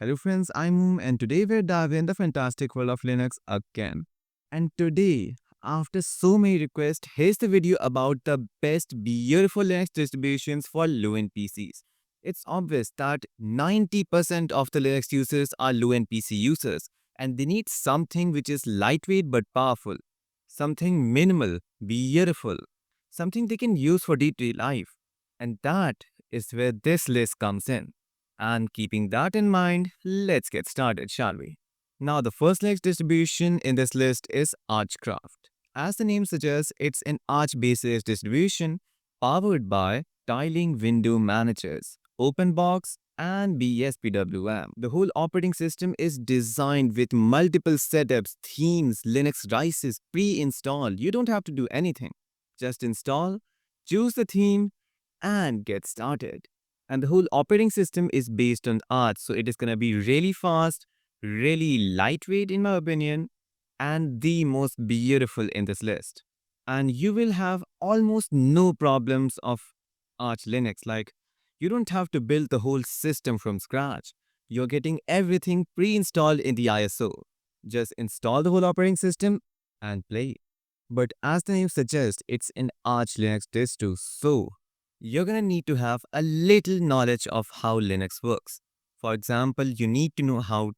Hello friends, I'm Moom and today we're diving in the fantastic world of Linux again. And today, after so many requests, here's the video about the best beautiful Linux distributions for low-end PCs. It's obvious that 90% of the Linux users are low-end PC users and they need something which is lightweight but powerful, something minimal, beautiful, something they can use for day-to-day life. And that is where this list comes in. And keeping that in mind, let's get started, shall we? Now, the first Linux distribution in this list is Archcraft. As the name suggests, it's an Arch-based Linux distribution powered by tiling window managers, Openbox and BSPWM. The whole operating system is designed with multiple setups, themes, Linux RICEs pre-installed. You don't have to do anything. Just install, choose the theme, and get started. And the whole operating system is based on Arch, so it is going to be really fast, really lightweight in my opinion, and the most beautiful in this list. And you will have almost no problems of Arch Linux. Like, you don't have to build the whole system from scratch. You're getting everything pre-installed in the ISO. Just install the whole operating system and play. But as the name suggests, it's an Arch Linux distro, so you're gonna need to have a little knowledge of how Linux works. For example, you need to know how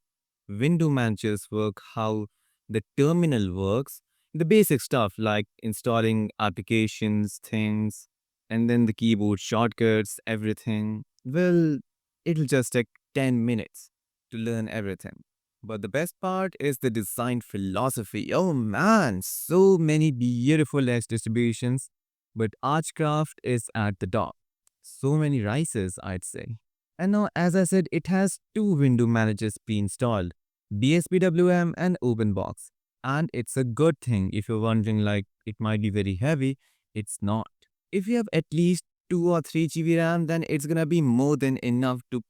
window managers work, how the terminal works, the basic stuff like installing applications, things, and then the keyboard shortcuts, everything. Well, it'll just take 10 minutes to learn everything. But the best part is the design philosophy. Oh man, so many beautiful X distributions, but Archcraft is at the top. So many rices, I'd say. And now, as I said, it has two window managers pre-installed, BSPWM and OpenBox. And it's a good thing if you're wondering like it might be very heavy, it's not. If you have at least 2 or 3 GB RAM, then it's gonna be more than enough to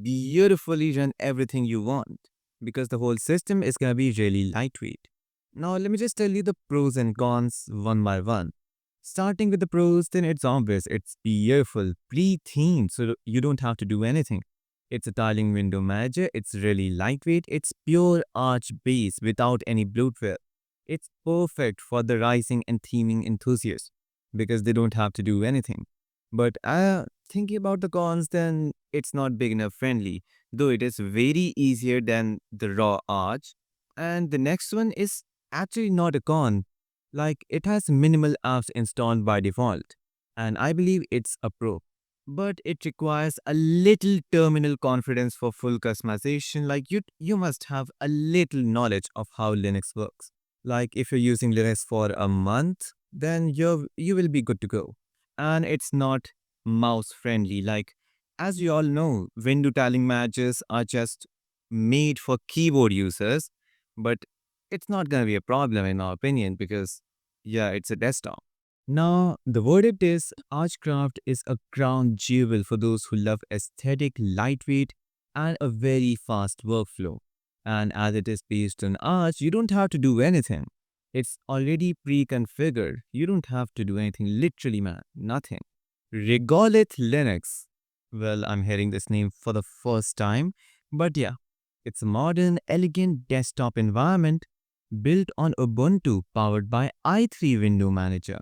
beautifully run everything you want because the whole system is gonna be really lightweight. Now, let me just tell you the pros and cons one by one. Starting with the pros, then it's obvious. It's beautiful, pre-themed, so you don't have to do anything. It's a tiling window manager, it's really lightweight, it's pure Arch base without any bloatware. It's perfect for the rising and theming enthusiasts because they don't have to do anything. But thinking about the cons, then it's not beginner friendly, though it is very easier than the raw Arch. And the next one is actually not a con, like it has minimal apps installed by default, and I believe it's a pro. But it requires a little terminal confidence for full customization. Like you must have a little knowledge of how Linux works. Like if you're using Linux for a month, then you will be good to go. And it's not mouse friendly. Like as you all know, window tiling managers are just made for keyboard users, but it's not going to be a problem in our opinion because yeah, it's a desktop. Now, the verdict is Archcraft is a crown jewel for those who love aesthetic, lightweight, and a very fast workflow. And as it is based on Arch, you don't have to do anything. It's already pre-configured. You don't have to do anything, literally, man, nothing. Regolith Linux. Well, I'm hearing this name for the first time, but yeah, it's a modern, elegant desktop environment built on Ubuntu powered by i3 window manager.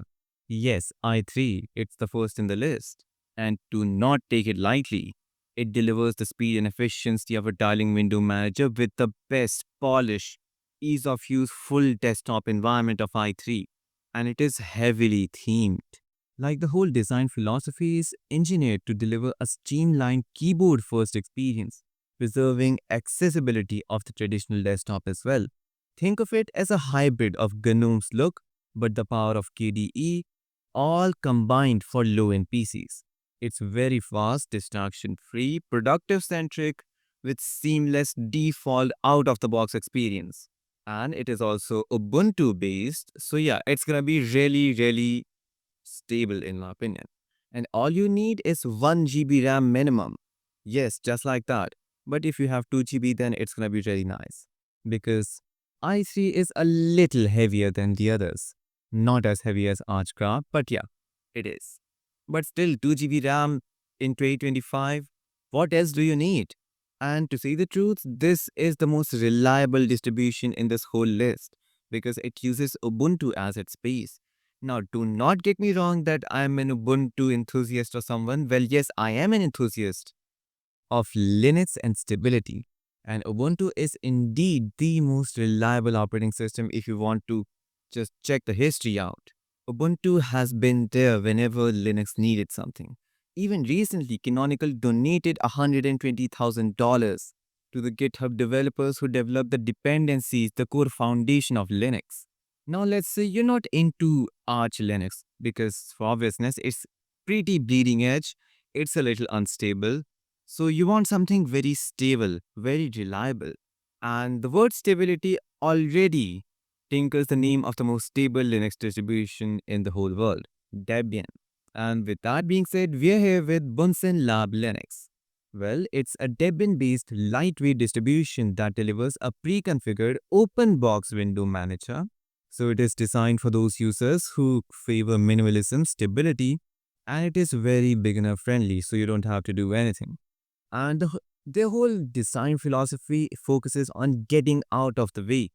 Yes, i3, it's the first in the list. And do not take it lightly. It delivers the speed and efficiency of a tiling window manager with the best polish, ease of use full desktop environment of i3. And it is heavily themed. Like the whole design philosophy is engineered to deliver a streamlined keyboard first experience, preserving accessibility of the traditional desktop as well. Think of it as a hybrid of GNOME's look, but the power of KDE, all combined for low-end PCs. It's very fast, distraction-free, productive-centric, with seamless default out-of-the-box experience. And it is also Ubuntu-based, so yeah, it's gonna be really, really stable in my opinion. And all you need is 1 GB RAM minimum. Yes, just like that. But if you have 2 GB, then it's gonna be really nice. Because i3 is a little heavier than the others. Not as heavy as Archcraft, but yeah, it is. But still, 2 GB RAM in 2025, what else do you need? And to say the truth, this is the most reliable distribution in this whole list because it uses Ubuntu as its base. Now, do not get me wrong that I am an Ubuntu enthusiast or someone. Well, yes, I am an enthusiast of Linux and stability. And Ubuntu is indeed the most reliable operating system if you want to just check the history out. Ubuntu has been there whenever Linux needed something. Even recently, Canonical donated $120,000 to the GitHub developers who developed the dependencies, the core foundation of Linux. Now, let's say you're not into Arch Linux because, for obviousness, it's pretty bleeding edge, it's a little unstable, so you want something very stable, very reliable. And the word stability already tinkers the name of the most stable Linux distribution in the whole world, Debian. And with that being said, we're here with BunsenLab Linux. Well, it's a Debian-based lightweight distribution that delivers a pre-configured open box window manager. So it is designed for those users who favor minimalism, stability, and it is very beginner friendly, so you don't have to do anything. And their whole design philosophy focuses on getting out of the way,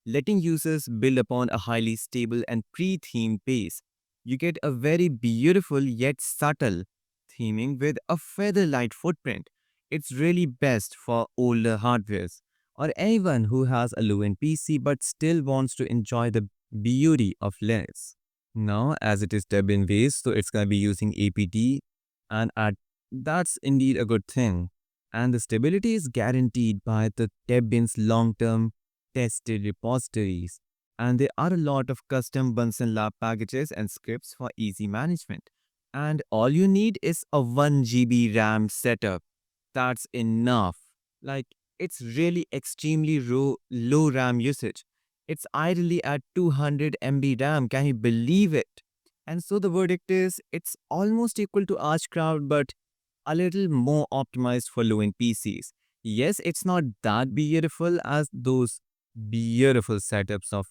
letting users build upon a highly stable and pre-themed base. You get a very beautiful yet subtle theming with a feather-light footprint. It's really best for older hardwares or anyone who has a low-end PC but still wants to enjoy the beauty of Linux. Now, as it is Debian based, so it's going to be using APT, and that's indeed a good thing. And the stability is guaranteed by the Debian's long-term tested repositories. And there are a lot of custom BunsenLab packages and scripts for easy management. And all you need is a 1 GB RAM setup. That's enough. Like, it's really extremely low RAM usage. It's idly at 200 MB RAM. Can you believe it? And so the verdict is it's almost equal to Archcraft, but a little more optimized for low-end PCs. Yes, it's not that beautiful as those beautiful setups of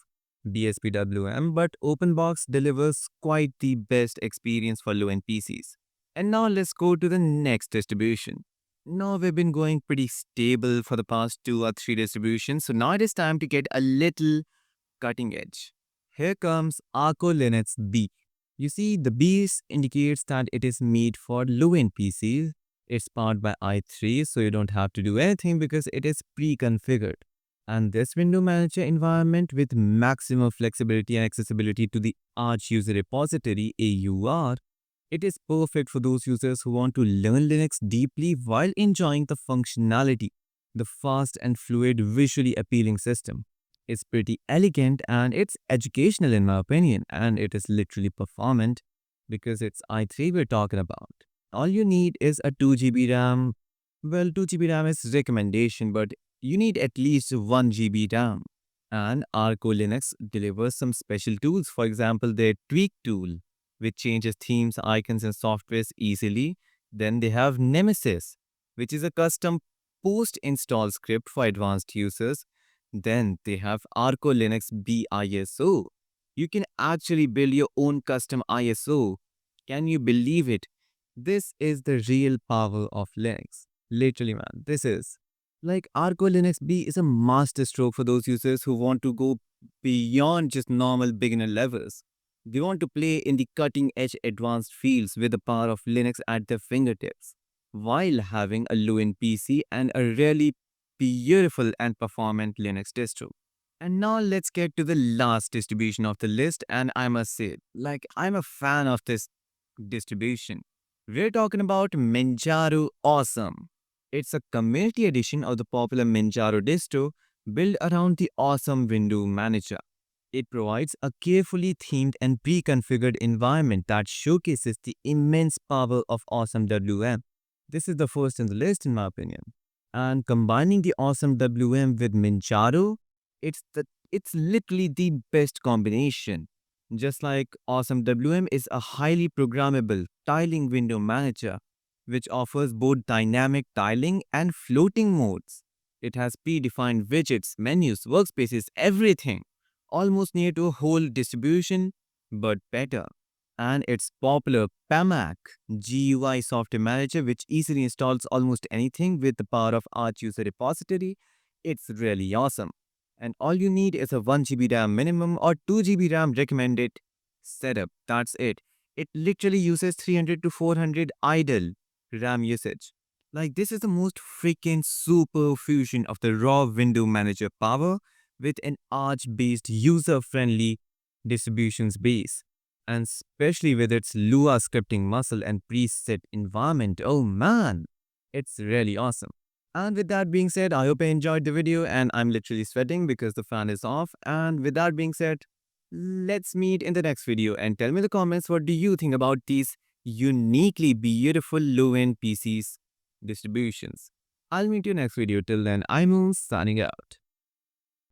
BSPWM, but Openbox delivers quite the best experience for low-end PCs. And now let's go to the next distribution. Now we've been going pretty stable for the past 2 or 3 distributions, so now it is time to get a little cutting edge. Here comes ArcoLinuxB. You see, the B indicates that it is made for low-end PCs. It's powered by i3, so you don't have to do anything because it is pre-configured. And this window manager environment with maximum flexibility and accessibility to the Arch user repository AUR, it is perfect for those users who want to learn Linux deeply while enjoying the functionality, the fast and fluid visually appealing system. It's pretty elegant and it's educational in my opinion, and it is literally performant because it's i3 we're talking about. All you need is a 2 GB RAM. Well, 2 GB RAM is recommendation, but you need at least 1 GB RAM. And ArcoLinux delivers some special tools. For example, their tweak tool, which changes themes, icons, and softwares easily. Then they have Nemesis, which is a custom post-install script for advanced users. Then they have ArcoLinuxB ISO. You can actually build your own custom ISO. Can you believe it? This is the real power of Linux. Literally, man, this is. Like ArcoLinuxB is a masterstroke for those users who want to go beyond just normal beginner levels. They want to play in the cutting edge advanced fields with the power of Linux at their fingertips, while having a low-end PC and a really beautiful and performant Linux distro. And now let's get to the last distribution of the list, and I must say, like, I'm a fan of this distribution. We're talking about Manjaro Awesome. It's a community edition of the popular Manjaro distro built around the Awesome window manager. It provides a carefully themed and pre-configured environment that showcases the immense power of Awesome WM. This is the first in the list in my opinion. And combining the Awesome WM with Manjaro, it's literally the best combination. Just like Awesome WM is a highly programmable tiling window manager, which offers both dynamic tiling and floating modes. It has predefined widgets, menus, workspaces, everything. Almost near to a whole distribution, but better. and its popular PAMAC GUI software manager, which easily installs almost anything with the power of Arch user repository. It's really awesome. And all you need is a 1 GB RAM minimum or 2 GB RAM recommended setup. That's it. It literally uses 300 to 400 idle RAM usage. Like, this is the most freaking super fusion of the raw window manager power with an Arch based user friendly distributions base, and especially with its Lua scripting muscle and preset environment. Oh man, it's really awesome. And with that being said, I hope you enjoyed the video, and I'm literally sweating because the fan is off. And with that being said, let's meet in the next video and tell me in the comments, what do you think about these uniquely beautiful low-end PCs distributions. I'll meet you next video. Till then, I'm Moon signing out.